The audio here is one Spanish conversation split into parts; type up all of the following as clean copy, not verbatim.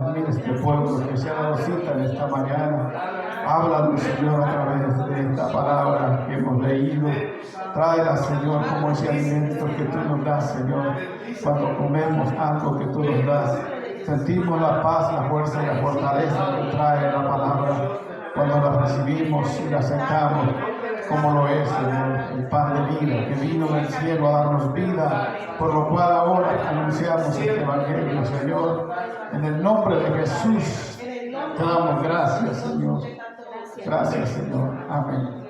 Mira este pueblo que se ha dado cita en esta mañana. Háblanos, Señor, a través de esta palabra que hemos leído. Tráela, Señor, como ese alimento que tú nos das, Señor. Cuando comemos algo que tú nos das, sentimos la paz, la fuerza y la fortaleza que trae la palabra. Cuando la recibimos y la aceptamos, como lo es, Señor, el pan de vida que vino del cielo a darnos vida, por lo cual ahora anunciamos este evangelio, Señor. En el nombre de Jesús te damos gracias, Señor. Gracias, Señor. Amén.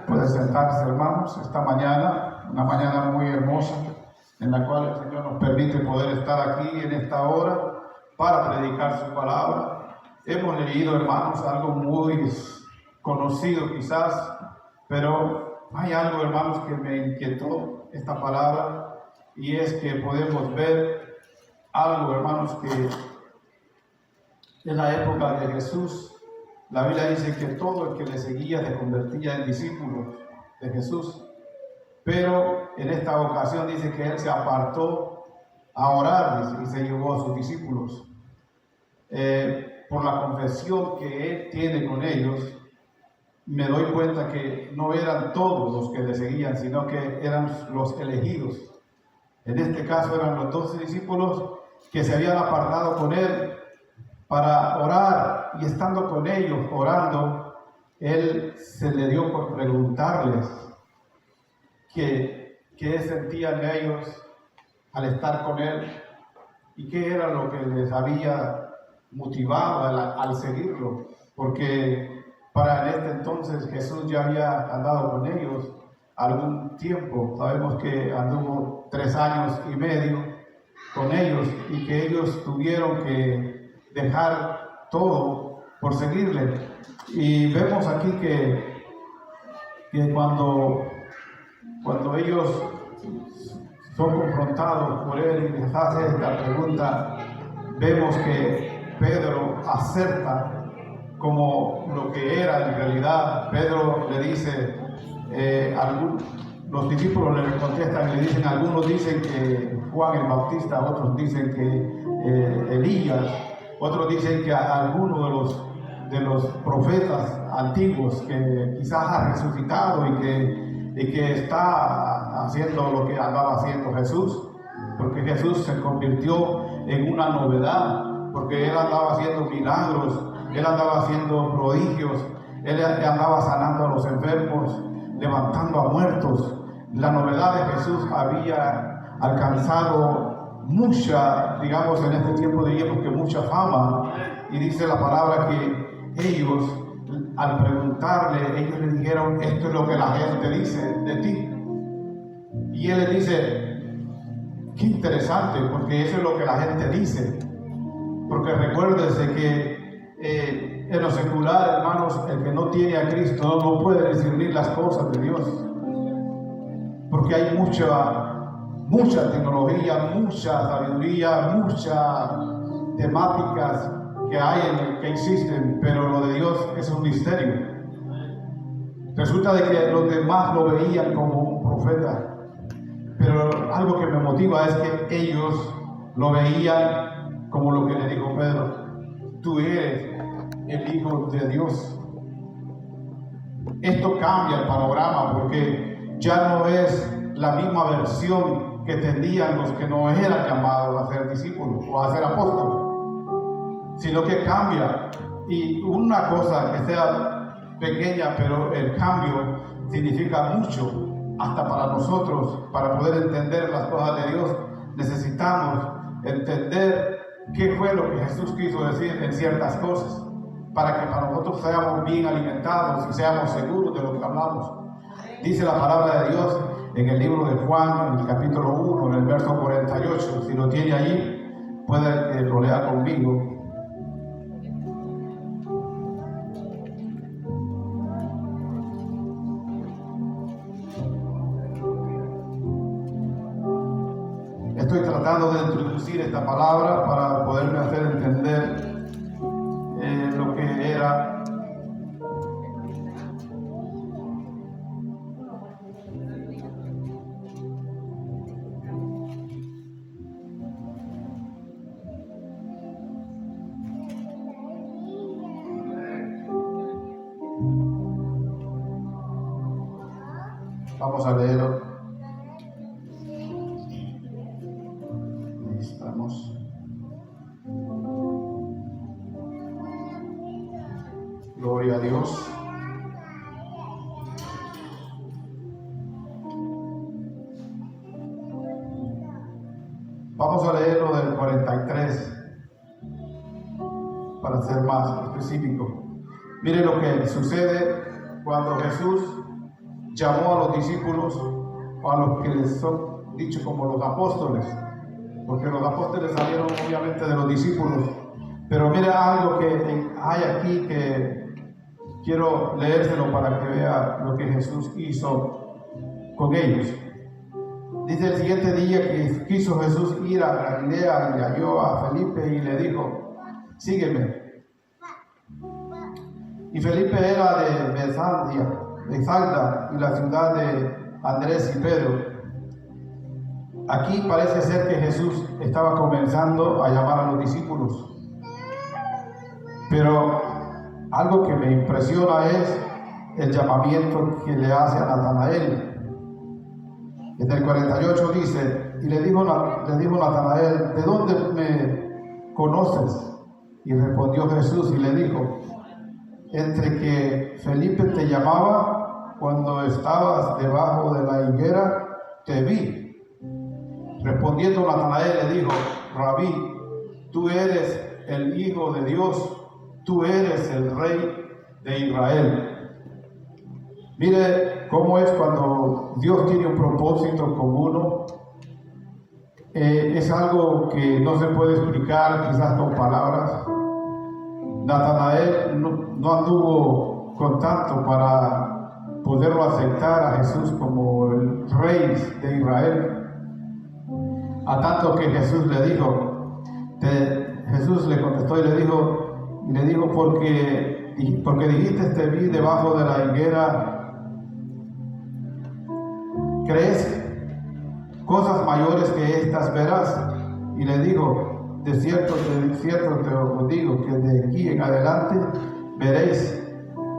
Pueden sentarse, hermanos, esta mañana, una mañana muy hermosa, en la cual el Señor nos permite poder estar aquí en esta hora para predicar su palabra. Hemos leído, hermanos, algo muy conocido quizás, pero hay algo, hermanos, que me inquietó esta palabra, y es que podemos ver algo, hermanos, que en la época de Jesús, la Biblia dice que todo el que le seguía se convertía en discípulo de Jesús. Pero en esta ocasión dice que él se apartó a orar y se llevó a sus discípulos. Por la confesión que él tiene con ellos, me doy cuenta que no eran todos los que le seguían, sino que eran los elegidos. En este caso eran los 12 discípulos que se habían apartado con él para orar, y estando con ellos orando, él se le dio por preguntarles qué sentían ellos al estar con él y qué era lo que les había motivado al seguirlo, porque para este entonces Jesús ya había andado con ellos algún tiempo. Sabemos que anduvo 3 años y medio con ellos, y que ellos tuvieron que dejar todo por seguirle. Y vemos aquí que cuando ellos son confrontados por él y les hace esta pregunta, vemos que Pedro acerta como lo que era en realidad. Pedro le dice, los discípulos le contestan y le dicen, algunos dicen que Juan el Bautista, otros dicen que Elías, otros dicen que alguno de los profetas antiguos que quizás ha resucitado y que está haciendo lo que andaba haciendo Jesús, porque Jesús se convirtió en una novedad, porque él andaba haciendo milagros, él andaba haciendo prodigios, él andaba sanando a los enfermos, levantando a muertos. La novedad de Jesús había alcanzado mucha, digamos, en este tiempo diríamos que mucha fama, y dice la palabra que ellos, al preguntarle, ellos le dijeron, esto es lo que la gente dice de ti. Y él le dice, qué interesante, porque eso es lo que la gente dice. Porque recuérdense que en lo secular, hermanos, el que no tiene a Cristo no puede discernir las cosas de Dios. Porque hay mucha tecnología, mucha sabiduría, muchas temáticas que existen, pero lo de Dios es un misterio. Resulta de que los demás lo veían como un profeta, pero algo que me motiva es que ellos lo veían como lo que le dijo Pedro: tú eres el Hijo de Dios. Esto cambia el panorama, porque ya no es la misma versión que tenían los que no eran llamados a ser discípulos o a ser apóstoles, sino que cambia. Y una cosa que sea pequeña, pero el cambio significa mucho. Hasta para nosotros, para poder entender las cosas de Dios, necesitamos entender qué fue lo que Jesús quiso decir en ciertas cosas, para que para nosotros seamos bien alimentados y seamos seguros de lo que hablamos. Dice la palabra de Dios en el libro de Juan, en el capítulo 1, en el verso 48. Si lo tiene allí, puede que lo lea conmigo. Estoy tratando de introducir esta palabra para poderme hacer entender lo que era. Vamos a leerlo. Ahí estamos. Gloria a Dios. Vamos a leerlo del 43 para ser más específico. Mire lo que sucede cuando Jesús llamó a los discípulos, o a los que les son dichos como los apóstoles, porque los apóstoles salieron obviamente de los discípulos. Pero mira algo que hay aquí que quiero leérselo para que vea lo que Jesús hizo con ellos. Dice: el siguiente día que quiso Jesús ir a Galilea, y halló a Felipe y le dijo: sígueme. Y Felipe era de Bethsaida, y la ciudad de Andrés y Pedro. Aquí parece ser que Jesús estaba comenzando a llamar a los discípulos. Pero algo que me impresiona es el llamamiento que le hace a Natanael. En el 48 dice: y le dijo Natanael: ¿de dónde me conoces? Y respondió Jesús y le dijo: entre que Felipe te llamaba, cuando estabas debajo de la higuera, te vi. Respondiendo Natanael le dijo: Rabí, tú eres el Hijo de Dios, tú eres el Rey de Israel. Mire cómo es cuando Dios tiene un propósito con uno. Es algo que no se puede explicar quizás con palabras. Natanael no anduvo con tanto para poderlo aceptar a Jesús como el Rey de Israel. A tanto que Jesús le dijo, Jesús le contestó y le dijo, porque dijiste te vi debajo de la higuera, ¿crees cosas mayores que estas verás? Y le dijo: de cierto te os digo que de aquí en adelante veréis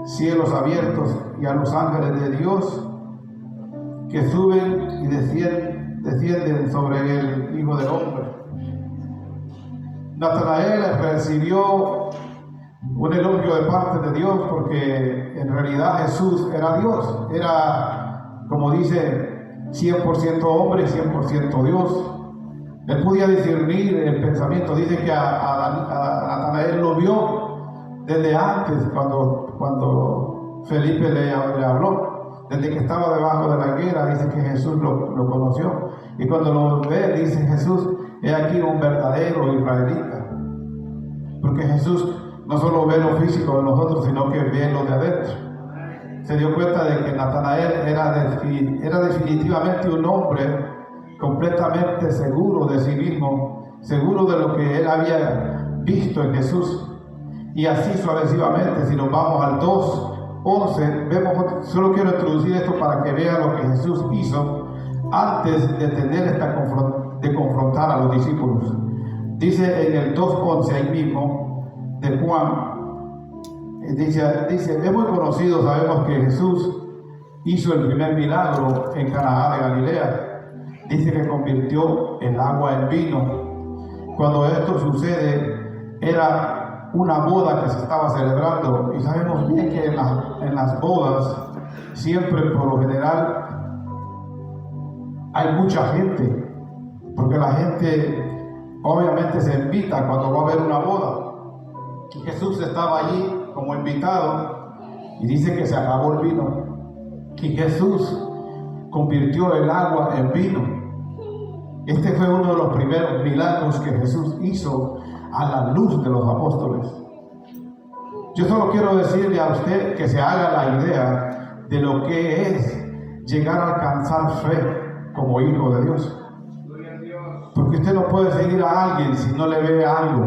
cielos abiertos y a los ángeles de Dios que suben y descienden sobre el Hijo del Hombre. Natanael recibió un elogio de parte de Dios, porque en realidad Jesús era Dios, era, como dice, 100% hombre y 100% Dios. Él podía discernir el pensamiento. Dice que a Natanael lo vio desde antes, cuando Felipe le habló. Desde que estaba debajo de la higuera, dice que Jesús lo conoció. Y cuando lo ve, dice Jesús: he aquí un verdadero israelita. Porque Jesús no solo ve lo físico de nosotros, sino que ve lo de adentro. Se dio cuenta de que Natanael era definitivamente un hombre completamente seguro de sí mismo, seguro de lo que él había visto en Jesús. Y así sucesivamente, si nos vamos al 2:11, vemos, solo quiero introducir esto para que vean lo que Jesús hizo antes de tener de confrontar a los discípulos. Dice en el 2:11 ahí mismo de Juan, dice: es muy conocido, sabemos que Jesús hizo el primer milagro en Caná de Galilea. Dice que convirtió el agua en vino. Cuando esto sucede, era una boda que se estaba celebrando, y sabemos bien que en las bodas siempre, por lo general, hay mucha gente, porque la gente obviamente se invita cuando va a haber una boda. Y Jesús estaba allí como invitado, y dice que se acabó el vino, y Jesús convirtió el agua en vino. Este fue uno de los primeros milagros que Jesús hizo a la luz de los apóstoles. Yo solo quiero decirle a usted que se haga la idea de lo que es llegar a alcanzar fe como hijo de Dios. Porque usted no puede seguir a alguien si no le ve algo.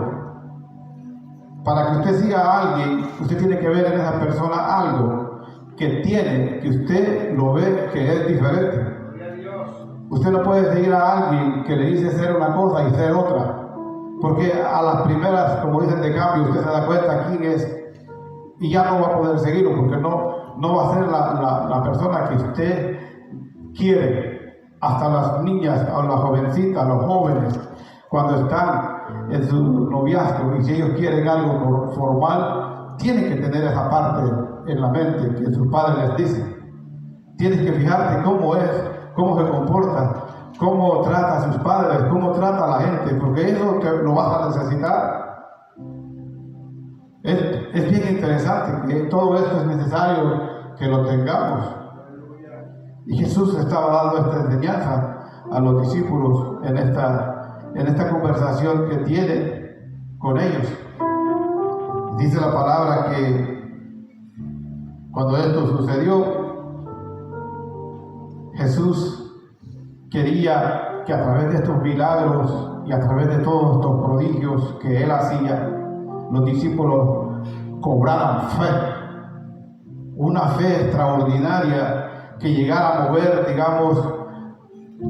Para que usted siga a alguien, usted tiene que ver en esa persona algo que usted lo ve que es diferente. Usted no puede seguir a alguien que le dice ser una cosa y ser otra, porque a las primeras, como dicen, de cambio, usted se da cuenta quién es y ya no va a poder seguirlo, porque no va a ser la persona que usted quieren, hasta las niñas, o las jovencitas, los jóvenes, cuando están en su noviazgo y si ellos quieren algo formal, tienen que tener esa parte en la mente que sus padres les dicen. Tienes que fijarte cómo es, cómo se comporta, cómo trata a sus padres, cómo trata a la gente, porque eso que lo vas a necesitar. Es bien interesante que todo esto es necesario que lo tengamos. Y Jesús estaba dando esta enseñanza a los discípulos en esta conversación que tiene con ellos. Dice la palabra que cuando esto sucedió, Jesús quería que a través de estos milagros y a través de todos estos prodigios que Él hacía, los discípulos cobraran fe, una fe extraordinaria que llegara a mover, digamos,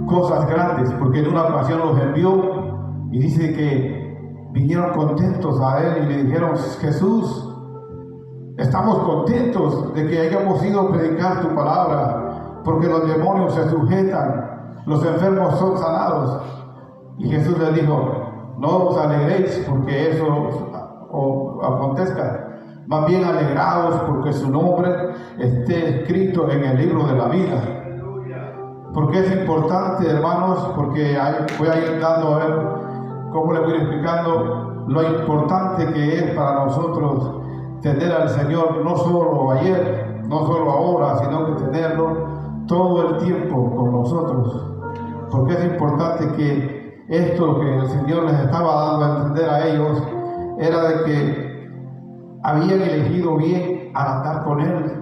cosas grandes, porque en una ocasión los envió y dice que vinieron contentos a Él y le dijeron: Jesús, estamos contentos de que hayamos ido a predicar tu palabra, porque los demonios se sujetan, los enfermos son sanados. Y Jesús les dijo: no os alegréis porque eso acontezca, más bien alegraos porque su nombre esté escrito en el libro de la vida. Porque es importante, hermanos, porque voy a ir dando a ver cómo le voy explicando lo importante que es para nosotros tener al Señor, no solo ayer, no solo ahora, sino que tenerlo todo el tiempo con nosotros. Porque es importante que esto que el Señor les estaba dando a entender a ellos era de que habían elegido bien al andar con Él,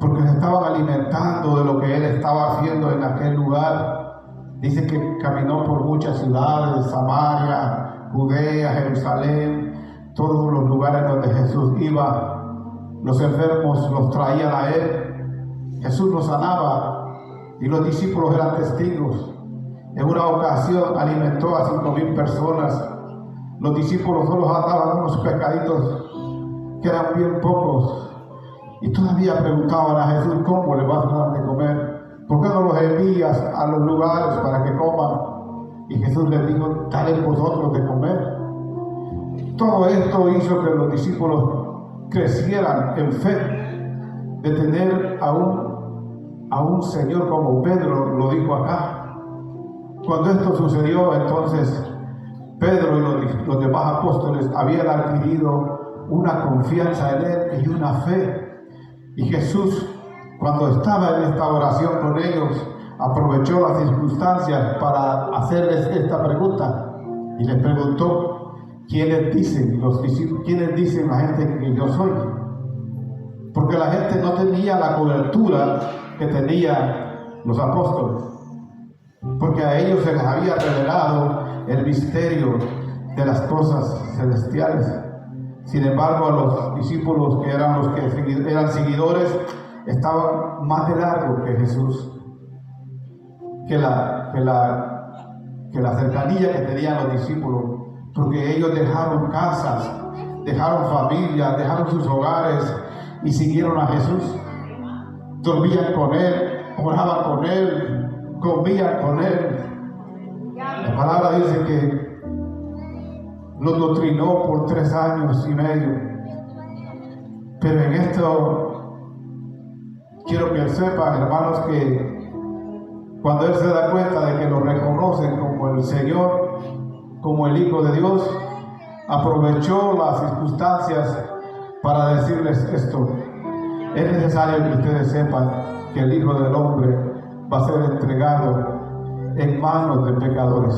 porque se estaban alimentando de lo que Él estaba haciendo en aquel lugar. Dice que caminó por muchas ciudades, Samaria, Judea, Jerusalén, todos los lugares donde Jesús iba. Los enfermos los traían a Él, Jesús los sanaba y los discípulos eran testigos. En una ocasión alimentó a 5,000 personas. Los discípulos solo andaban unos pescaditos que eran bien pocos. Y todavía preguntaban a Jesús: ¿cómo le vas a dar de comer? ¿Por qué no los envías a los lugares para que coman? Y Jesús les dijo: dale vosotros de comer. Todo esto hizo que los discípulos crecieran en fe, de tener a un Señor como Pedro lo dijo acá. Cuando esto sucedió, entonces Pedro y los demás apóstoles habían adquirido una confianza en Él y una fe. Y Jesús, cuando estaba en esta oración con ellos, aprovechó las circunstancias para hacerles esta pregunta. Y les preguntó: ¿quiénes dicen los discípulos, quiénes dicen la gente que yo soy? Porque la gente no tenía la cobertura que tenían los apóstoles, porque a ellos se les había revelado el misterio de las cosas celestiales. Sin embargo, a los discípulos que eran los que eran seguidores estaban más de largo que Jesús, que la cercanía que tenían los discípulos, porque ellos dejaron casas, dejaron familias, dejaron sus hogares y siguieron a Jesús. Dormían con Él, oraban con Él, comían con Él. La palabra dice que los doctrinó por 3 años y medio. Pero en esto quiero que sepan, hermanos, que cuando Él se da cuenta de que lo reconocen como el Señor, como el Hijo de Dios, aprovechó las circunstancias para decirles esto: es necesario que ustedes sepan que el Hijo del Hombre va a ser entregado en manos de pecadores.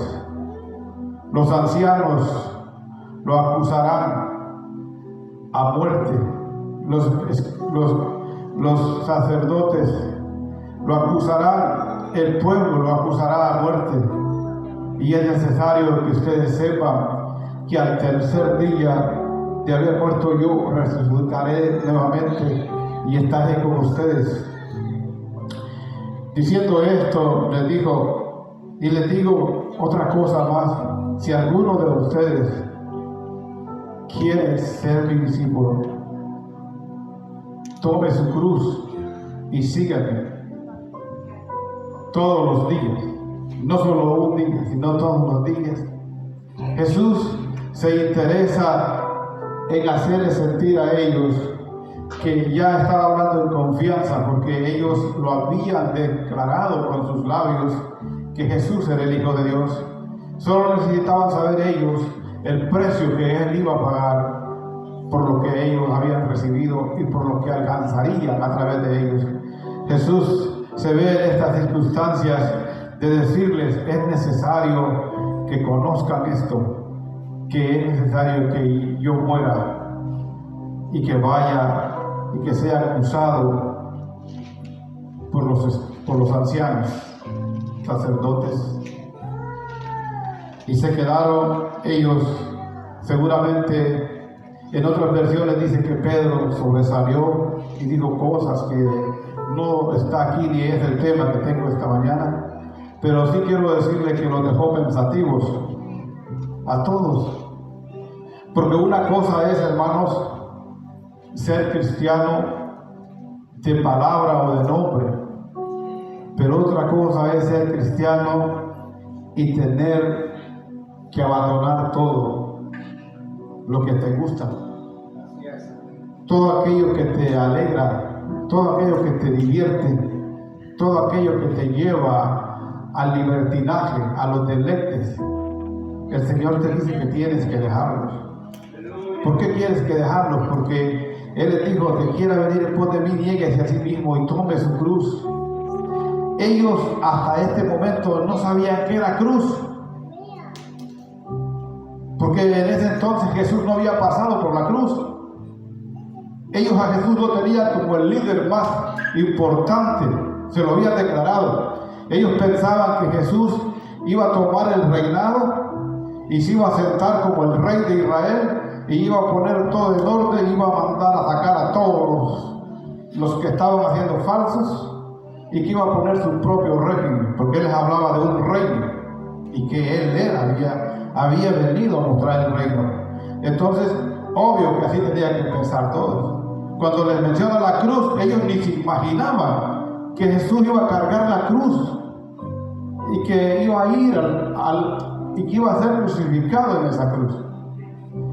Los ancianos lo acusarán a muerte, los sacerdotes lo acusarán, el pueblo lo acusará a muerte. Y es necesario que ustedes sepan que al tercer día de haber muerto yo, resucitaré nuevamente y estaré con ustedes. Diciendo esto, les dijo: y les digo otra cosa más, si alguno de ustedes quiere ser mi discípulo, tome su cruz y sígame. todos los días, no solo un día, sino todos los días. Jesús se interesa en hacerles sentir a ellos que ya estaba hablando en confianza, porque ellos lo habían declarado con sus labios que Jesús era el Hijo de Dios. Solo necesitaban saber ellos el precio que Él iba a pagar por lo que ellos habían recibido y por lo que alcanzarían a través de ellos. Jesús se ve en estas circunstancias de decirles: es necesario que conozcan esto, que es necesario que yo muera y que vaya y que sea acusado por los ancianos, sacerdotes. Y se quedaron ellos, seguramente en otras versiones dice que Pedro sobresalió y dijo cosas que no está aquí ni es el tema que tengo esta mañana, pero sí quiero decirle que los dejó pensativos a todos. Porque una cosa es, hermanos, ser cristiano de palabra o de nombre, pero otra cosa es ser cristiano y tener que abandonar todo lo que te gusta, todo aquello que te alegra, todo aquello que te divierte, todo aquello que te lleva al libertinaje, a los deleites. El Señor te dice que tienes que dejarlos. ¿Por qué quieres que dejarlos? Porque Él les dijo: que quiera venir en pos de mí, niéguese a sí mismo y tome su cruz. Ellos hasta este momento no sabían qué era cruz, porque en ese entonces Jesús no había pasado por la cruz. Ellos a Jesús lo tenían como el líder más importante, se lo habían declarado. Ellos pensaban que Jesús iba a tomar el reinado y se iba a sentar como el rey de Israel y iba a poner todo en orden, y iba a mandar a sacar a todos los que estaban haciendo falsos, y que iba a poner su propio régimen, porque Él les hablaba de un reino y que Él había venido a mostrar el reino. Entonces, obvio que así tenían que pensar todos. Cuando les menciona la cruz, ellos ni se imaginaban que Jesús iba a cargar la cruz y que iba a ir y que iba a ser crucificado en esa cruz.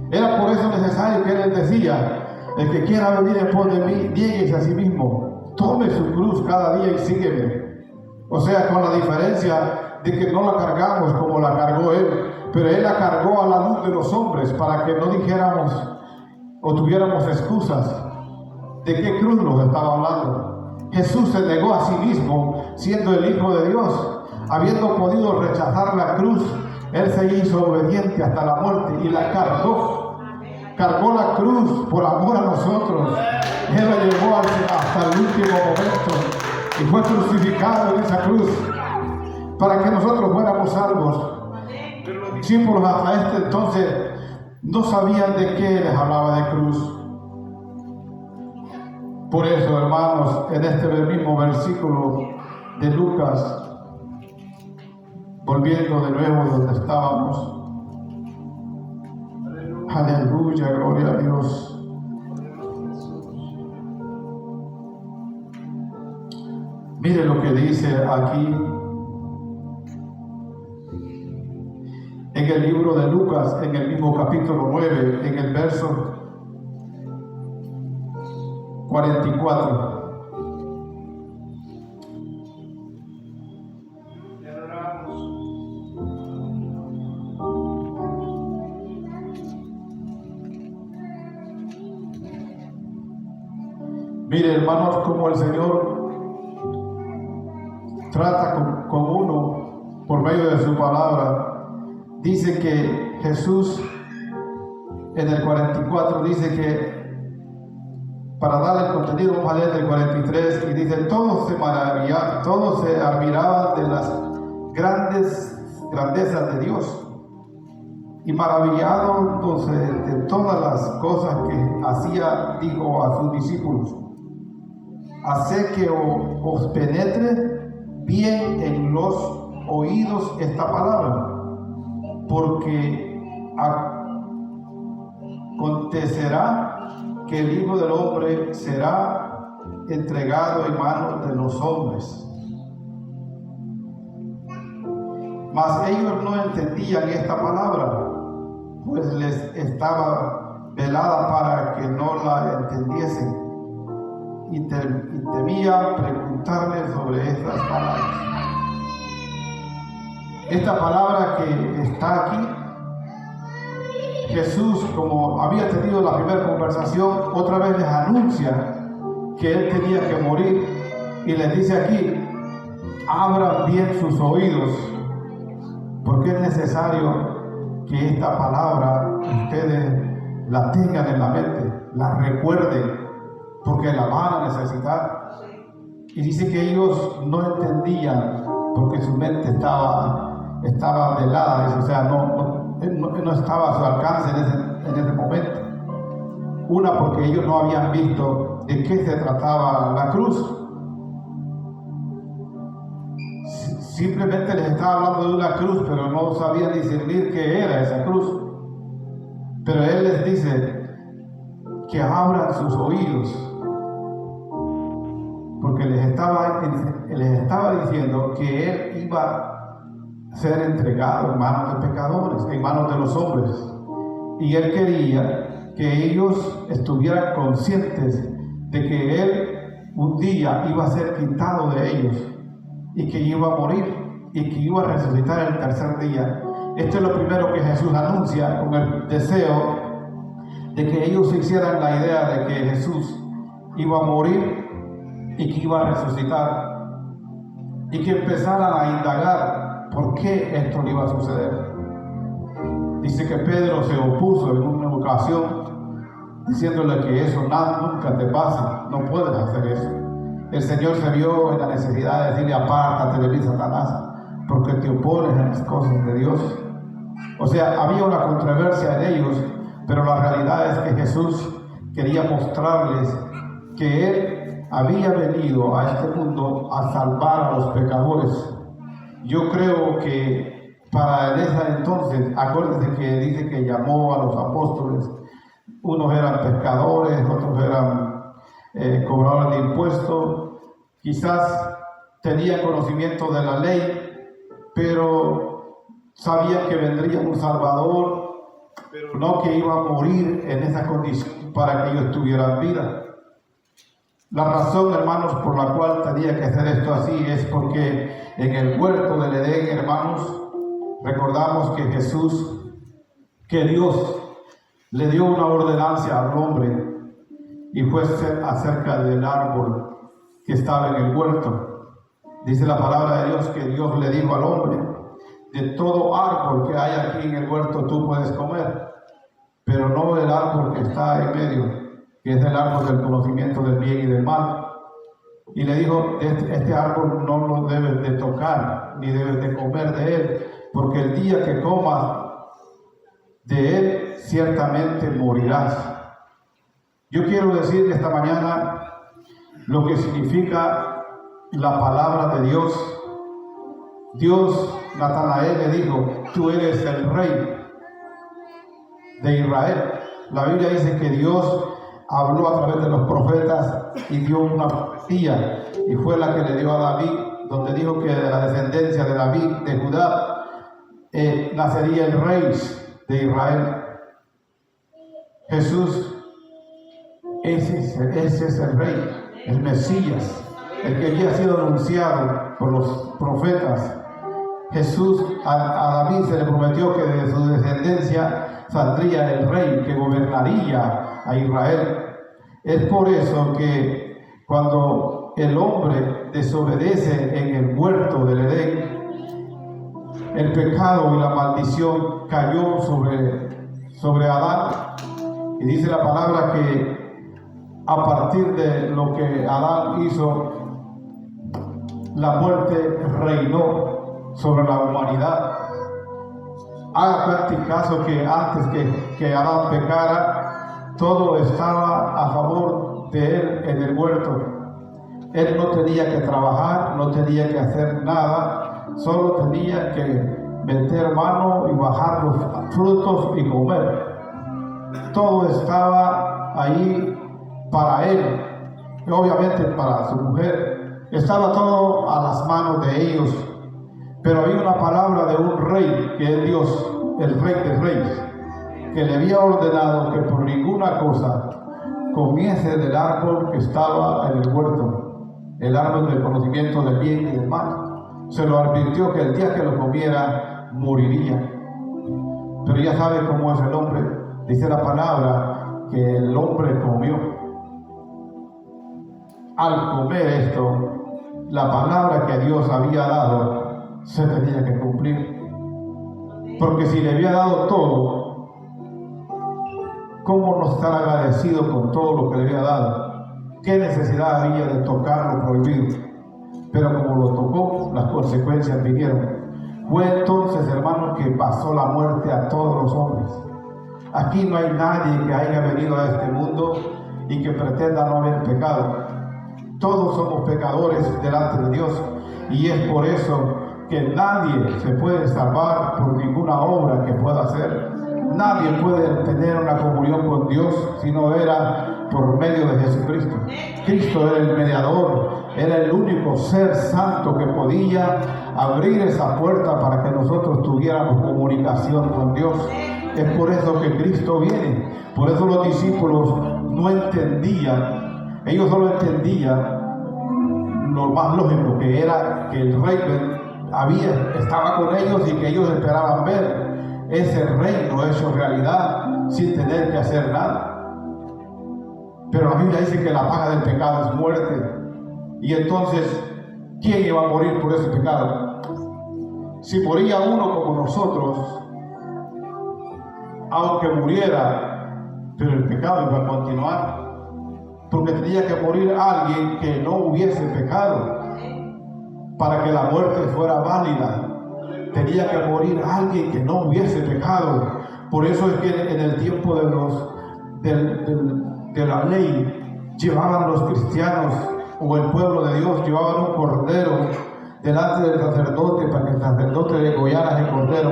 Era por eso necesario que Él les decía: el que quiera venir en pos de mí, niéguese a sí mismo, tome su cruz cada día y sígueme. O sea, con la diferencia de que no la cargamos como la cargó Él, pero Él la cargó a la luz de los hombres, para que no dijéramos o tuviéramos excusas de qué cruz nos estaba hablando. Jesús se negó a sí mismo, siendo el Hijo de Dios, habiendo podido rechazar la cruz. Él se hizo obediente hasta la muerte y la cargó. Cargó la cruz por amor a nosotros. Él la llevó hasta el último momento y fue crucificado en esa cruz para que nosotros fuéramos salvos. Pero los discípulos hasta este entonces no sabían de qué les hablaba de cruz. Por eso, hermanos, en este mismo versículo de Lucas, volviendo de nuevo donde estábamos, aleluya, gloria a Dios. Mire lo que dice aquí en el libro de Lucas, en el mismo capítulo 9, en el verso 44. Mire, hermanos, como el Señor trata con uno por medio de su palabra. Dice que Jesús en el 44 dice que, para darle el contenido, vamos a leer del 43, y dice: todos se admiraban de las grandezas de Dios, y maravillados de todas las cosas que hacía, dijo a sus discípulos: haced que os penetre bien en los oídos esta palabra, porque acontecerá que el Hijo del Hombre será entregado en manos de los hombres. Mas ellos no entendían esta palabra, pues les estaba velada para que no la entendiesen, y temían preguntarle sobre estas palabras. Esta palabra que está aquí, Jesús, como había tenido la primera conversación, otra vez les anuncia que Él tenía que morir, y les dice aquí: abran bien sus oídos, porque es necesario que esta palabra ustedes la tengan en la mente, la recuerden, porque la van a necesitar. Y dice que ellos no entendían, porque su mente estaba velada, dice, o sea, no estaba a su alcance en ese momento. Una, porque ellos no habían visto de qué se trataba la cruz. Simplemente les estaba hablando de una cruz, pero no sabían discernir qué era esa cruz. Pero Él les dice que abran sus oídos, porque les estaba diciendo que Él iba a ser entregado en manos de pecadores, en manos de los hombres. Y Él quería que ellos estuvieran conscientes de que Él un día iba a ser quitado de ellos, y que iba a morir, y que iba a resucitar el tercer día. Esto es lo primero que Jesús anuncia, con el deseo de que ellos se hicieran la idea de que Jesús iba a morir y que iba a resucitar, y que empezaran a indagar por qué esto le iba a suceder. Dice que Pedro se opuso en una ocasión, diciéndole que eso nunca te pasa, no puedes hacer eso. El Señor se vio en la necesidad de decirle: apártate de mí, Satanás, porque te opones a las cosas de Dios. O sea, había una controversia en ellos, pero la realidad es que Jesús quería mostrarles que Él había venido a este mundo a salvar a los pecadores. Yo creo que para ese entonces, acuérdense que dice que llamó a los apóstoles, unos eran pescadores, otros eran cobradores de impuestos, quizás tenían conocimiento de la ley, pero sabían que vendría un Salvador, pero no que iba a morir en esa condición para que ellos tuvieran vida. La razón, hermanos, por la cual tenía que hacer esto así es porque en el huerto del Edén, hermanos, recordamos que Dios le dio una ordenanza al hombre, y fue acerca del árbol que estaba en el huerto. Dice la palabra de Dios que Dios le dijo al hombre: de todo árbol que hay aquí en el huerto tú puedes comer, pero no del árbol que está en medio, que es el árbol del conocimiento del bien y del mal. Y le dijo: este árbol no lo debes de tocar, ni debes de comer de él, porque el día que comas de él, ciertamente morirás. Yo quiero decirle esta mañana lo que significa la palabra de Dios. Dios, Natanael le dijo: tú eres el rey de Israel. La Biblia dice que Dios habló a través de los profetas y dio una profecía, y fue la que le dio a David, donde dijo que de la descendencia de David, de Judá, nacería el rey de Israel. Jesús, ese es el rey, el Mesías, el que había sido anunciado por los profetas. Jesús, a David se le prometió que de su descendencia saldría el rey que gobernaría a Israel. Es por eso que cuando el hombre desobedece en el huerto del Edén, el pecado y la maldición cayó sobre Adán. Y dice la palabra que a partir de lo que Adán hizo, la muerte reinó sobre la humanidad. Haga caso que antes que Adán pecara, todo estaba a favor de él en el huerto. Él no tenía que trabajar, no tenía que hacer nada, solo tenía que meter mano y bajar los frutos y comer. Todo estaba ahí para él, y obviamente para su mujer. Estaba todo a las manos de ellos. Pero había una palabra de un rey, que es Dios, el Rey de Reyes, que le había ordenado que por ninguna cosa comiese del árbol que estaba en el huerto, el árbol del conocimiento del bien y del mal. Se lo advirtió que el día que lo comiera, moriría. Pero ya sabe cómo es el hombre. Dice la palabra que el hombre comió. Al comer esto, la palabra que Dios había dado se tenía que cumplir. Porque si le había dado todo, ¿cómo no estar agradecido con todo lo que le había dado? ¿Qué necesidad había de tocar lo prohibido? Pero como lo tocó, las consecuencias vinieron. Fue entonces, hermanos, que pasó la muerte a todos los hombres. Aquí no hay nadie que haya venido a este mundo y que pretenda no haber pecado. Todos somos pecadores delante de Dios, y es por eso que nadie se puede salvar por ninguna obra que pueda hacer. Nadie puede tener una comunión con Dios si no era por medio de Jesucristo. Cristo era el mediador, era el único ser santo que podía abrir esa puerta para que nosotros tuviéramos comunicación con Dios. Es por eso que Cristo viene. Por eso los discípulos no entendían. Ellos solo entendían lo más lógico, que era que el rey estaba con ellos y que ellos esperaban ver ese reino hecho realidad sin tener que hacer nada. Pero la Biblia dice que la paga del pecado es muerte. Y entonces, ¿quién iba a morir por ese pecado? Si moría uno como nosotros, aunque muriera, pero el pecado iba a continuar. Porque tenía que morir alguien que no hubiese pecado para que la muerte fuera válida. Tenía que morir alguien que no hubiese pecado. Por eso es que en el tiempo de la ley llevaban los cristianos o el pueblo de Dios, llevaban un cordero delante del sacerdote para que el sacerdote degollara ese cordero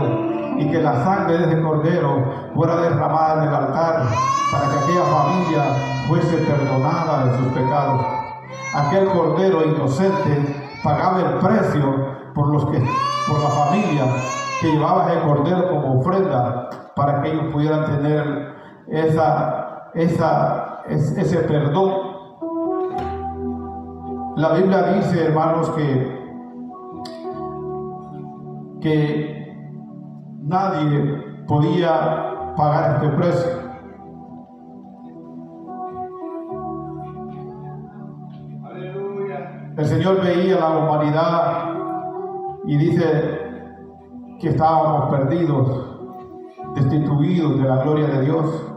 y que la sangre de ese cordero fuera derramada en el altar para que aquella familia fuese perdonada de sus pecados. Aquel cordero inocente pagaba el precio por la familia que llevaba ese cordero como ofrenda para que ellos pudieran tener ese perdón. La Biblia dice, hermanos, que nadie podía pagar este precio. El Señor veía la humanidad y dice que estábamos perdidos, destituidos de la gloria de Dios,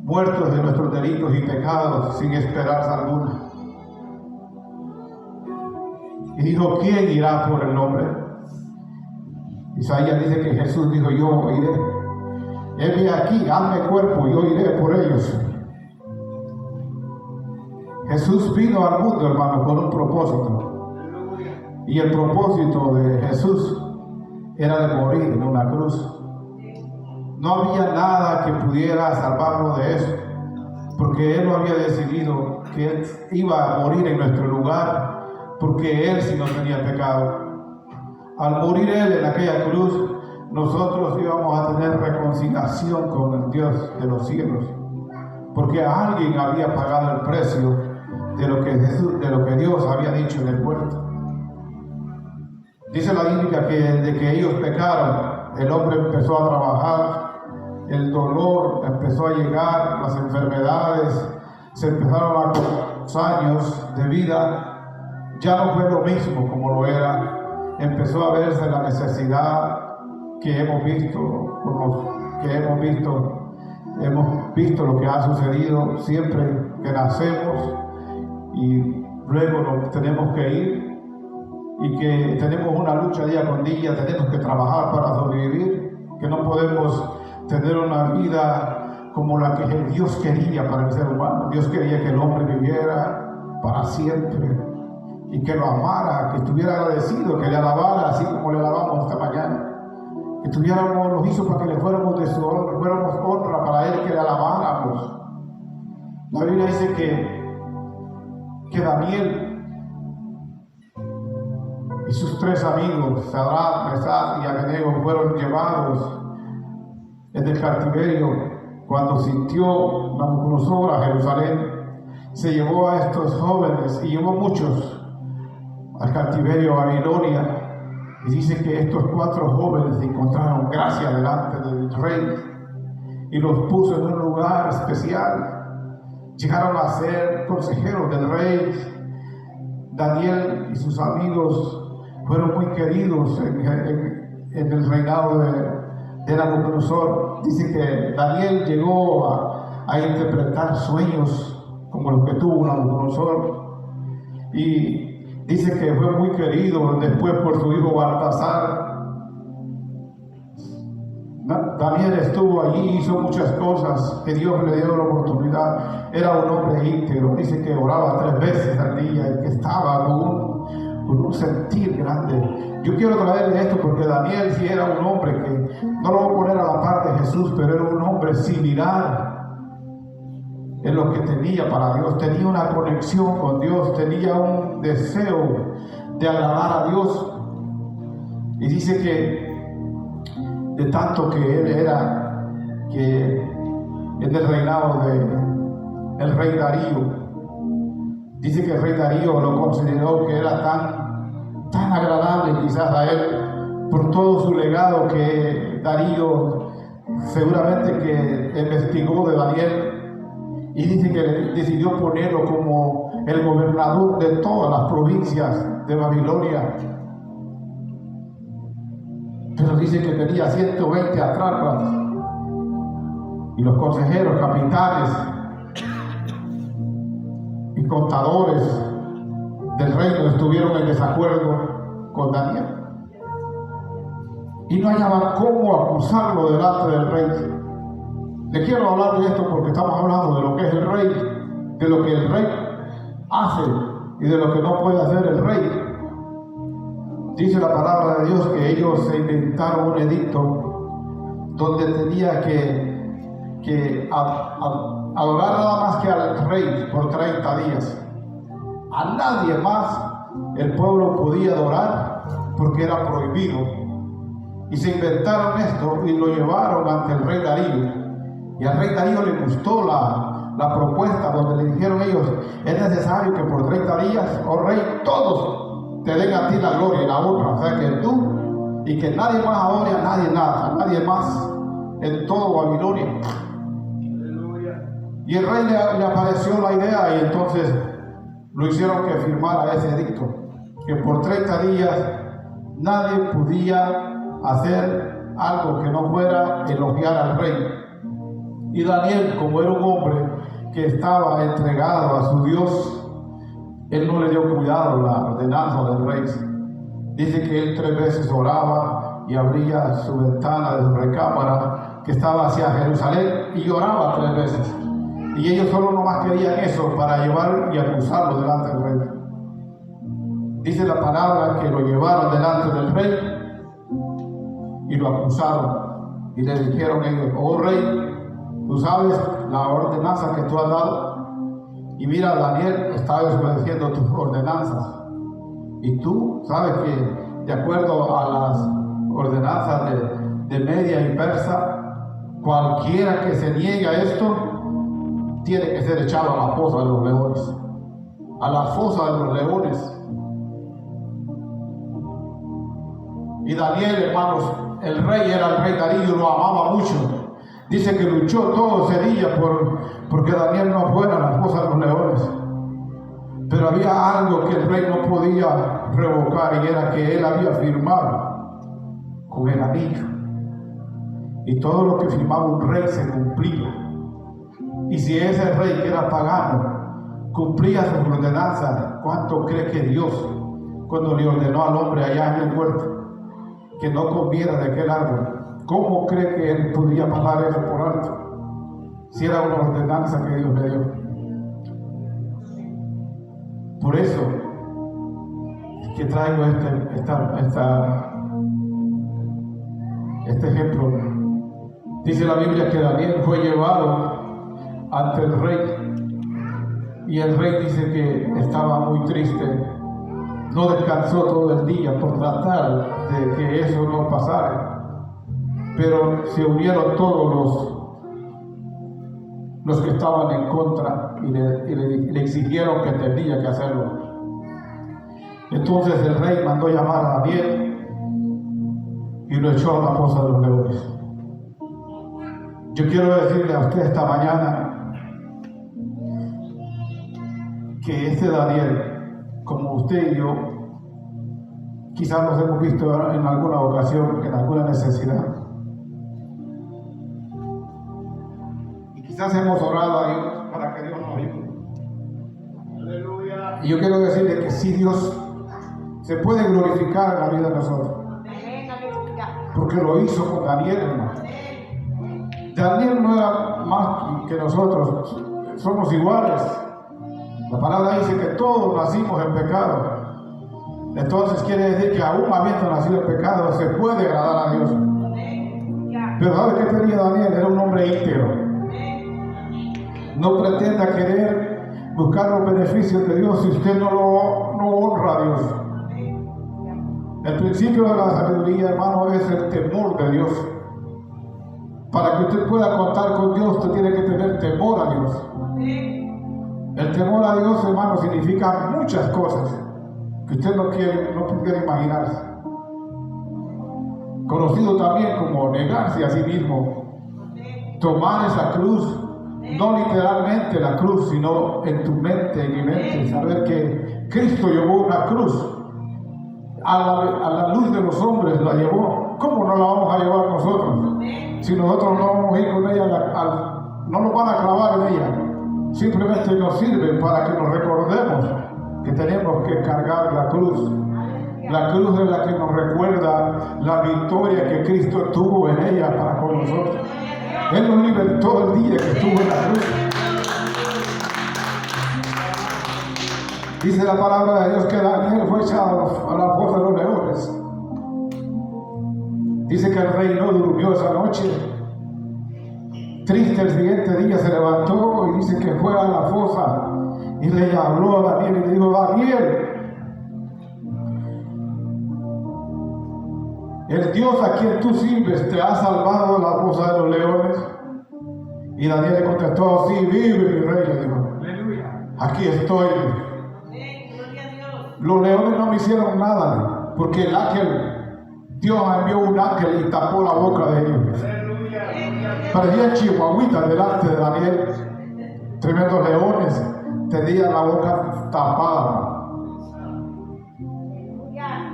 muertos de nuestros delitos y pecados, sin esperanza alguna. Y dijo, ¿quién irá por el hombre? Isaías dice que Jesús dijo, yo iré. He aquí, hazme cuerpo, yo iré por ellos. Jesús vino al mundo, hermano, con un propósito. Y el propósito de Jesús era de morir en una cruz. No había nada que pudiera salvarlo de eso, porque Él lo había decidido, que Él iba a morir en nuestro lugar, porque Él sí no tenía pecado. Al morir Él en aquella cruz, nosotros íbamos a tener reconciliación con el Dios de los cielos, porque alguien había pagado el precio de lo que Dios había dicho en el huerto. Dice la Biblia que desde que ellos pecaron, el hombre empezó a trabajar, el dolor empezó a llegar, las enfermedades se empezaron a cortar los años de vida. Ya no fue lo mismo como lo era. Empezó a verse la necesidad que hemos visto lo que ha sucedido siempre que nacemos y luego nos tenemos que ir, y que tenemos una lucha día con día, tenemos que trabajar para sobrevivir, que no podemos tener una vida como la que Dios quería para el ser humano. Dios quería que el hombre viviera para siempre y que lo amara, que estuviera agradecido, que le alabara así como le alabamos esta mañana, que tuviéramos, los hizo para que le fuéramos de su honra, fuéramos honra para Él, que le alabáramos. La Biblia dice que Daniel y sus 3 amigos, Sadrach, Mesach y Abednego, fueron llevados en el cautiverio. Cuando sintió Nabucodonosor a Jerusalén, se llevó a estos jóvenes y llevó muchos al cautiverio a Babilonia. Y dice que estos 4 jóvenes encontraron gracia delante del rey y los puso en un lugar especial. Llegaron a ser consejeros del rey. Daniel y sus amigos fueron muy queridos en el reinado de Nabucodonosor. Dice que Daniel llegó a interpretar sueños como los que tuvo Nabucodonosor, y dice que fue muy querido después por su hijo Baltasar. Daniel estuvo allí, hizo muchas cosas que Dios le dio la oportunidad. Era un hombre íntegro, dice que oraba 3 veces al día y que estaba con un sentir grande. Yo quiero traerle esto porque Daniel sí era un hombre que, no lo voy a poner a la par de Jesús, pero era un hombre similar en lo que tenía para Dios. Tenía una conexión con Dios, tenía un deseo de agradar a Dios. Y dice que de tanto que él era, que en el reinado del rey Darío, dice que el rey Darío lo consideró que era tan agradable quizás a él por todo su legado, que Darío seguramente que investigó de Daniel, y dice que decidió ponerlo como el gobernador de todas las provincias de Babilonia. Pero dice que tenía 120 atrapas, y los consejeros, capitanes y contadores del reino estuvieron en desacuerdo con Daniel y no hallaban cómo acusarlo delante del rey. Le quiero hablar de esto porque estamos hablando de lo que es el rey, de lo que el rey hace y de lo que no puede hacer el rey. Dice la palabra de Dios que ellos se inventaron un edicto donde tenía que adorar nada más que al rey por 30 días. A nadie más el pueblo podía adorar porque era prohibido. Y se inventaron esto y lo llevaron ante el rey Darío. Y al rey Darío le gustó la propuesta donde le dijeron ellos: es necesario que por 30 días, oh rey, todos te den a ti la gloria y la honra. O sea, que tú y que nadie más adore a nadie nada, a nadie más en todo Babilonia. Y el rey le apareció la idea, y entonces lo hicieron que firmara ese edicto, que por 30 días nadie podía hacer algo que no fuera elogiar al rey. Y Daniel, como era un hombre que estaba entregado a su Dios, él no le dio cuidado a la ordenanza del rey. Dice que él 3 veces oraba y abría su ventana de su recámara que estaba hacia Jerusalén y oraba 3 veces. Y ellos solo nomás querían eso para llevar y acusarlo delante del rey. Dice la palabra que lo llevaron delante del rey y lo acusaron. Y le dijeron ellos: oh rey, tú sabes la ordenanza que tú has dado, y mira, Daniel está desobedeciendo tus ordenanzas. Y tú sabes que de acuerdo a las ordenanzas de Media y Persa, cualquiera que se niegue a esto tiene que ser echado a la fosa de los leones. A la fosa de los leones. Y Daniel, hermanos, el rey era el rey Darío, lo amaba mucho. Dice que luchó todo ese día porque Daniel no fuera a la fosa de los leones. Pero había algo que el rey no podía revocar, y era que él había firmado con el anillo. Y todo lo que firmaba un rey se cumplía. Y si ese rey que era pagano cumplía sus ordenanzas, ¿cuánto cree que Dios, cuando le ordenó al hombre allá en el huerto que no comiera de aquel árbol, cómo cree que él podría pasar eso por alto si era una ordenanza que Dios le dio? Por eso es que traigo este ejemplo. Dice la Biblia que Daniel fue llevado ante el rey, y el rey dice que estaba muy triste no descansó todo el día por tratar de que eso no pasara, pero se unieron todos los que estaban en contra y le exigieron que tenía que hacerlo. Entonces el rey mandó llamar a Daniel y lo echó a la fosa de los leones. Yo quiero decirle a usted esta mañana que este Daniel, como usted y yo, quizás nos hemos visto en alguna ocasión, en alguna necesidad. Y quizás hemos orado a Dios para que Dios nos ayude. Aleluya. Y yo quiero decirle que sí, Dios se puede glorificar en la vida de nosotros. Porque lo hizo con Daniel, hermano. Daniel no era más que nosotros, somos iguales. La palabra dice que todos nacimos en pecado. Entonces quiere decir que aún habiendo nacido en pecado se puede agradar a Dios. Pero ¿sabe qué tenía Daniel? Era un hombre íntegro. No pretenda querer buscar los beneficios de Dios si usted no honra a Dios. El principio de la sabiduría, hermano, es el temor de Dios. Para que usted pueda contar con Dios, usted tiene que tener temor a Dios. El temor a Dios, hermano, significa muchas cosas que usted no pudiera imaginarse. Conocido también como negarse a sí mismo, tomar esa cruz, no literalmente la cruz, sino en tu mente, en mi mente, saber que Cristo llevó una cruz. A la luz de los hombres la llevó. ¿Cómo no la vamos a llevar nosotros? Si nosotros no vamos a ir con ella, no nos van a clavar en ella. Simplemente nos sirve para que nos recordemos que tenemos que cargar la cruz. La cruz es la que nos recuerda la victoria que Cristo tuvo en ella para con nosotros. Él nos libertó el día que estuvo en la cruz. Dice la palabra de Dios que Daniel fue echado a la fosa de los leones. Dice que el rey no durmió esa noche. Triste, el siguiente día se levantó y dice que fue a la fosa y le habló a Daniel y le dijo: Daniel, el Dios a quien tú sirves te ha salvado de la fosa de los leones. Y Daniel le contestó: sí, vive mi rey, le dijo. Aleluya. Aquí estoy. Los leones no me hicieron nada, porque el ángel, Dios envió un ángel y tapó la boca de ellos. Parecían chihuahuitas delante de Daniel. Tremendos leones, tenían la boca tapada.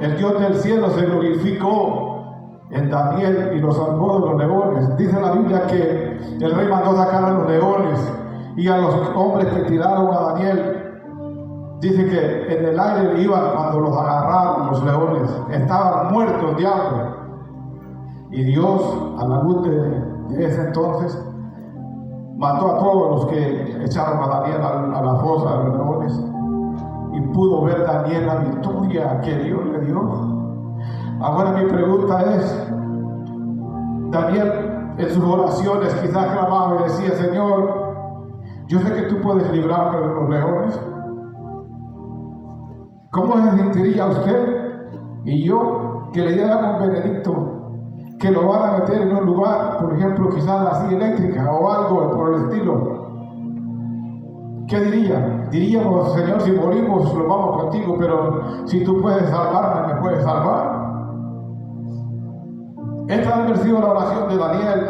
El Dios del cielo se glorificó en Daniel y lo salvó de los leones. Dice la Biblia que el rey mandó sacar a los leones y a los hombres que tiraron a Daniel. Dice que en el aire iban cuando los agarraron los leones. Estaban muertos de hambre. Y Dios, a la luz de ese entonces, mató a todos los que echaron a Daniel a la fosa de los leones. Y pudo ver Daniel la victoria que Dios le dio. Ahora mi pregunta es: Daniel en sus oraciones quizás clamaba y decía: Señor, yo sé que tú puedes librarme de los leones. ¿Cómo se sentiría usted y yo que le diéramos Benedicto que lo van a meter en un lugar, por ejemplo, quizás la silla eléctrica o algo por el estilo? ¿Qué diría? Diríamos: Señor, si morimos, lo vamos contigo, pero si tú puedes salvarme, me puedes salvar. Esta debe haber sido la oración de Daniel,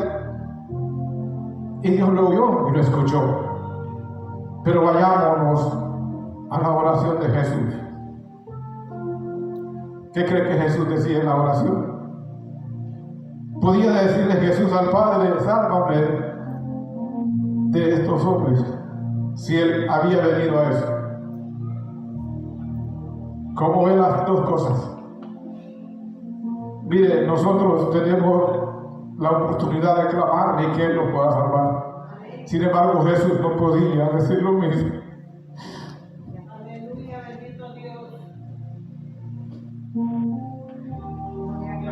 y Dios lo oyó y lo escuchó. Pero vayámonos a la oración de Jesús. ¿Qué cree que Jesús decía en la oración? Podía decirle Jesús al Padre: sálvame de estos hombres, si Él había venido a eso. ¿Cómo ven las dos cosas? Mire, nosotros tenemos la oportunidad de clamar y que Él nos pueda salvar. Sin embargo, Jesús no podía decir lo mismo.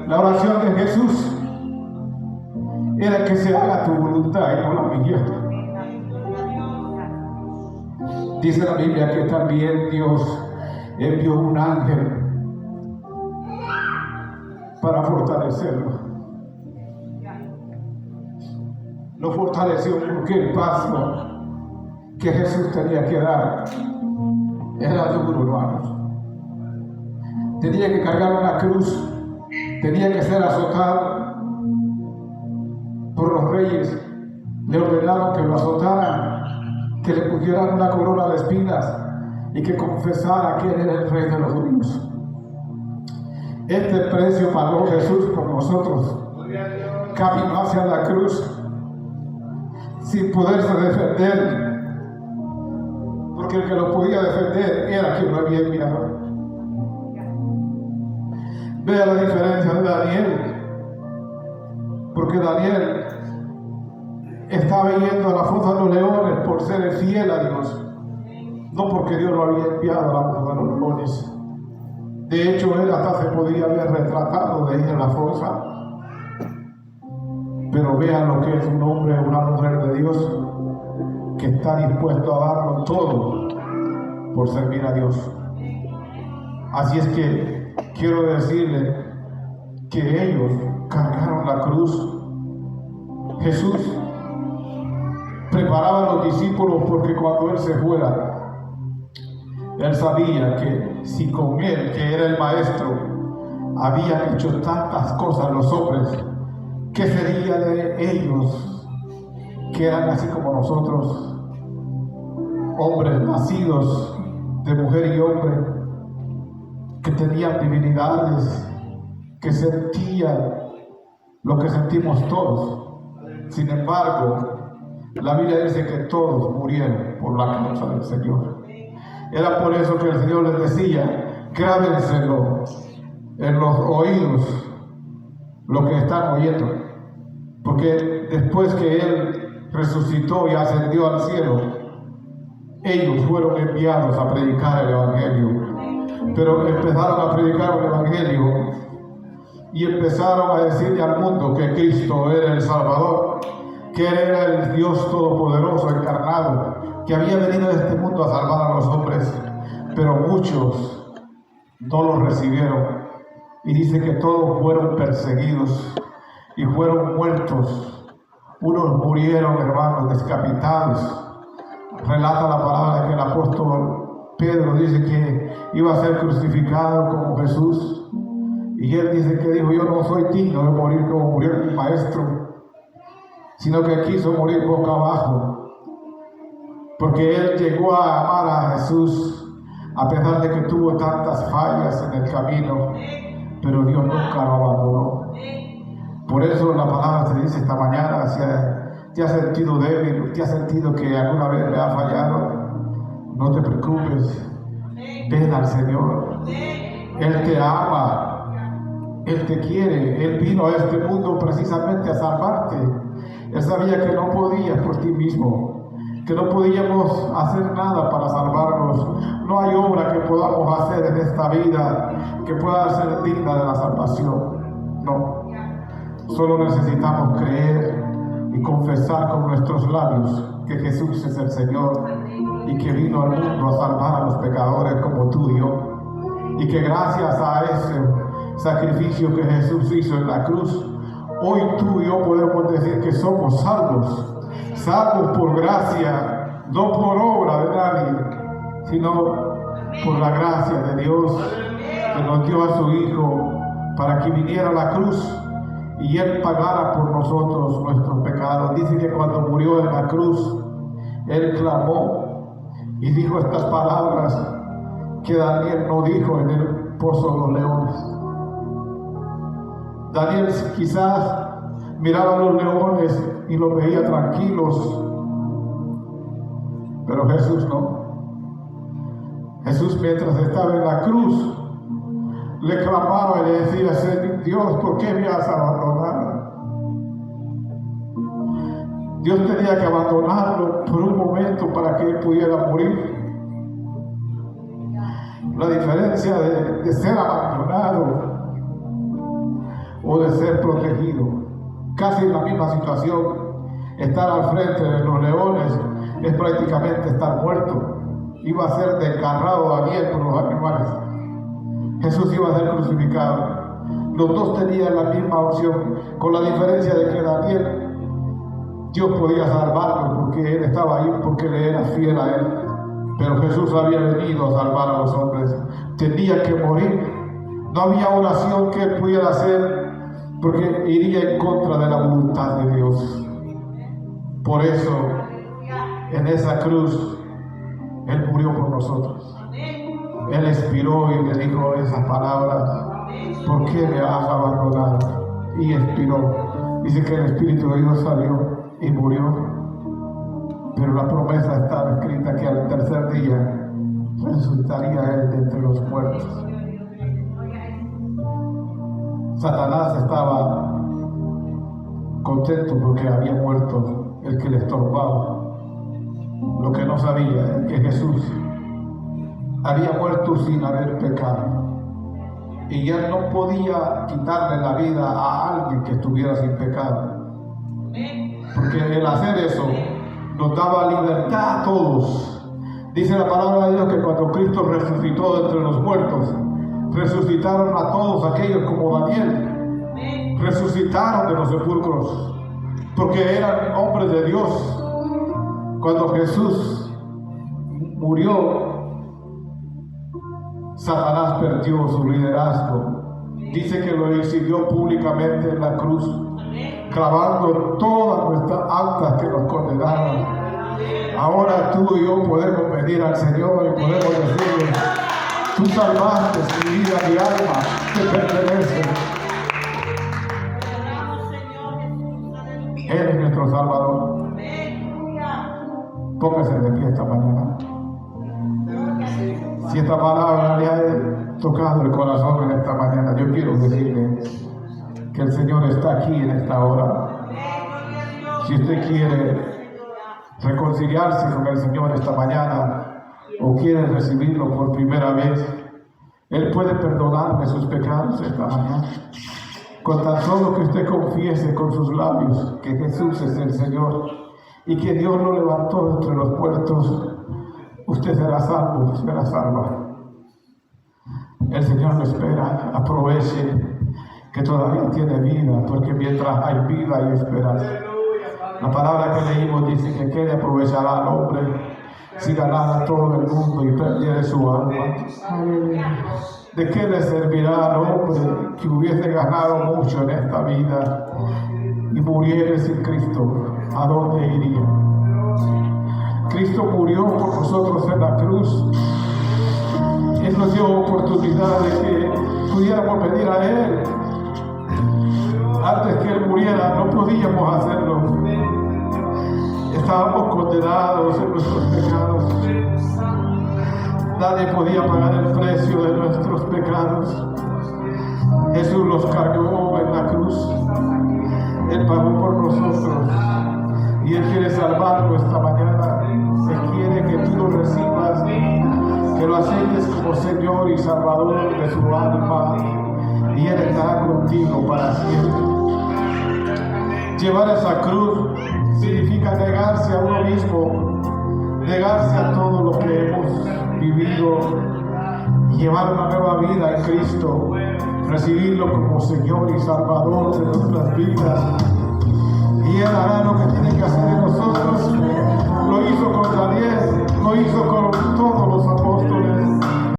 La oración de Jesús era que se haga tu voluntad y no la mía. Dice la Biblia que también Dios envió un ángel para fortalecerlo. Lo fortaleció porque el paso que Jesús tenía que dar era duro, hermanos. Tenía que cargar una cruz, tenía que ser azotado por los reyes. Le ordenaron que lo azotaran, que le pusieran una corona de espinas y que confesara que él era el rey de los judíos. Este precio pagó Jesús por nosotros. Caminó hacia la cruz sin poderse defender, porque el que lo podía defender era quien lo había enviado. Vea la diferencia de Daniel, porque Daniel estaba yendo a la fosa de los leones por ser fiel a Dios, no porque Dios lo había enviado a la fosa de los leones. De hecho, él hasta se podía haber retratado de ir a la fosa. Pero vean lo que es un hombre o una mujer de Dios que está dispuesto a darlo todo por servir a Dios. Así es que quiero decirle que ellos cargaron la cruz. Jesús preparaba a los discípulos porque cuando Él se fuera, Él sabía que si con Él, que era el Maestro, habían hecho tantas cosas los hombres, ¿qué sería de ellos que eran así como nosotros, hombres nacidos de mujer y hombre, que tenían divinidades, que sentían lo que sentimos todos? Sin embargo, la Biblia dice que todos murieron por la causa del Señor. Era por eso que el Señor les decía: grábenselo en los oídos lo que están oyendo, porque después que Él resucitó y ascendió al cielo, ellos fueron enviados a predicar el Evangelio. Pero empezaron a predicar el Evangelio y empezaron a decirle al mundo que Cristo era el Salvador, que Él era el Dios Todopoderoso encarnado, que había venido a este mundo a salvar a los hombres. Pero muchos no lo recibieron, y dice que todos fueron perseguidos y fueron muertos. Unos murieron, hermanos, decapitados. Relata la palabra que el apóstol Pedro dice que iba a ser crucificado como Jesús, y él dice que dijo: yo no soy digno de morir como murió mi maestro, sino que quiso morir boca abajo, porque él llegó a amar a Jesús a pesar de que tuvo tantas fallas en el camino, pero Dios nunca lo abandonó. Por eso la palabra te dice esta mañana: si te has sentido débil, te has sentido que alguna vez le ha fallado, no te preocupes, ven al Señor. Él te ama, Él te quiere. Él vino a este mundo precisamente a salvarte. Él sabía que no podías por ti mismo, que no podíamos hacer nada para salvarnos. No hay obra que podamos hacer en esta vida que pueda ser digna de la salvación. No, solo necesitamos creer y confesar con nuestros labios que Jesús es el Señor y que vino al mundo a salvar a los pecadores como tú y yo, y que gracias a ese sacrificio que Jesús hizo en la cruz, hoy tú y yo podemos decir que somos salvos, salvos por gracia, no por obra de nadie, sino por la gracia de Dios, que nos dio a su Hijo para que viniera a la cruz y Él pagara por nosotros nuestros pecados. Dice que cuando murió en la cruz, Él clamó y dijo estas palabras que Daniel no dijo en el pozo de los leones. Daniel quizás miraba a los leones y los veía tranquilos, pero Jesús no. Jesús, mientras estaba en la cruz, le clamaba y le decía: Señor Dios, ¿por qué me has abandonado? Dios tenía que abandonarlo por un momento para que él pudiera morir. La diferencia de ser abandonado o de ser protegido, casi en la misma situación. Estar al frente de los leones es prácticamente estar muerto. iba a ser desgarrado a Daniel por los animales. Jesús iba a ser crucificado. Los dos tenían la misma opción, con la diferencia de que Daniel, Dios podía salvarlo porque él estaba ahí, porque él era fiel a él. Pero Jesús había venido a salvar a los hombres. Tenía que morir. No había oración que él pudiera hacer porque iría en contra de la voluntad de Dios. Por eso, en esa cruz, Él murió por nosotros. Él expiró y le dijo esas palabras: ¿por qué me has abandonado? Y expiró. Dice que el Espíritu de Dios salió y murió. Pero la promesa estaba escrita que al tercer día resucitaría Él de entre los muertos. Satanás estaba contento porque había muerto el que le estorbaba. Lo que no sabía es que Jesús había muerto sin haber pecado. Y él no podía quitarle la vida a alguien que estuviera sin pecado. Porque el hacer eso nos daba libertad a todos. Dice la palabra de Dios que cuando Cristo resucitó de entre los muertos, resucitaron a todos aquellos como Daniel. Resucitaron de los sepulcros porque eran hombres de Dios. Cuando Jesús murió, Satanás perdió su liderazgo. Dice que lo exhibió públicamente en la cruz, clavando todas nuestras actas que nos condenaban. Ahora tú y yo podemos venir al Señor y podemos decirle: tú salvaste mi vida, mi alma, te pertenece. Él es nuestro Salvador. Póngase de pie esta mañana. Si esta palabra le ha tocado el corazón en esta mañana, yo quiero decirle que el Señor está aquí en esta hora. Si usted quiere reconciliarse con el Señor esta mañana o quiere recibirlo por primera vez, Él puede perdonarle sus pecados esta mañana. Con tan solo que usted confiese con sus labios que Jesús es el Señor y que Dios lo levantó entre los muertos, usted será salvo, será salva. El Señor lo espera. Aproveche que todavía tiene vida, porque mientras hay vida hay esperanza. La palabra que leímos dice que ¿qué le aprovechará al hombre si ganara todo el mundo y perdiera su alma? ¿De qué le servirá al hombre que hubiese ganado mucho en esta vida y muriera sin Cristo? ¿A dónde iría? Cristo murió por nosotros en la cruz. Él nos dio oportunidad de que pudiéramos venir a Él. Antes que Él muriera no podíamos hacerlo. Estábamos condenados en nuestros pecados. Nadie podía pagar el precio de nuestros pecados. Jesús los cargó en la cruz. Él pagó por nosotros. Y Él quiere salvarnos esta mañana. Él quiere que tú lo recibas, que lo aceptes como Señor y Salvador de su alma. Y Él estará contigo para siempre. Llevar esa cruz significa negarse a uno mismo, negarse a todo lo que hemos vivido y llevar una nueva vida en Cristo, recibirlo como Señor y Salvador de nuestras vidas. Y Él hará lo que tiene que hacer en nosotros. Lo hizo con Daniel, lo hizo con todos los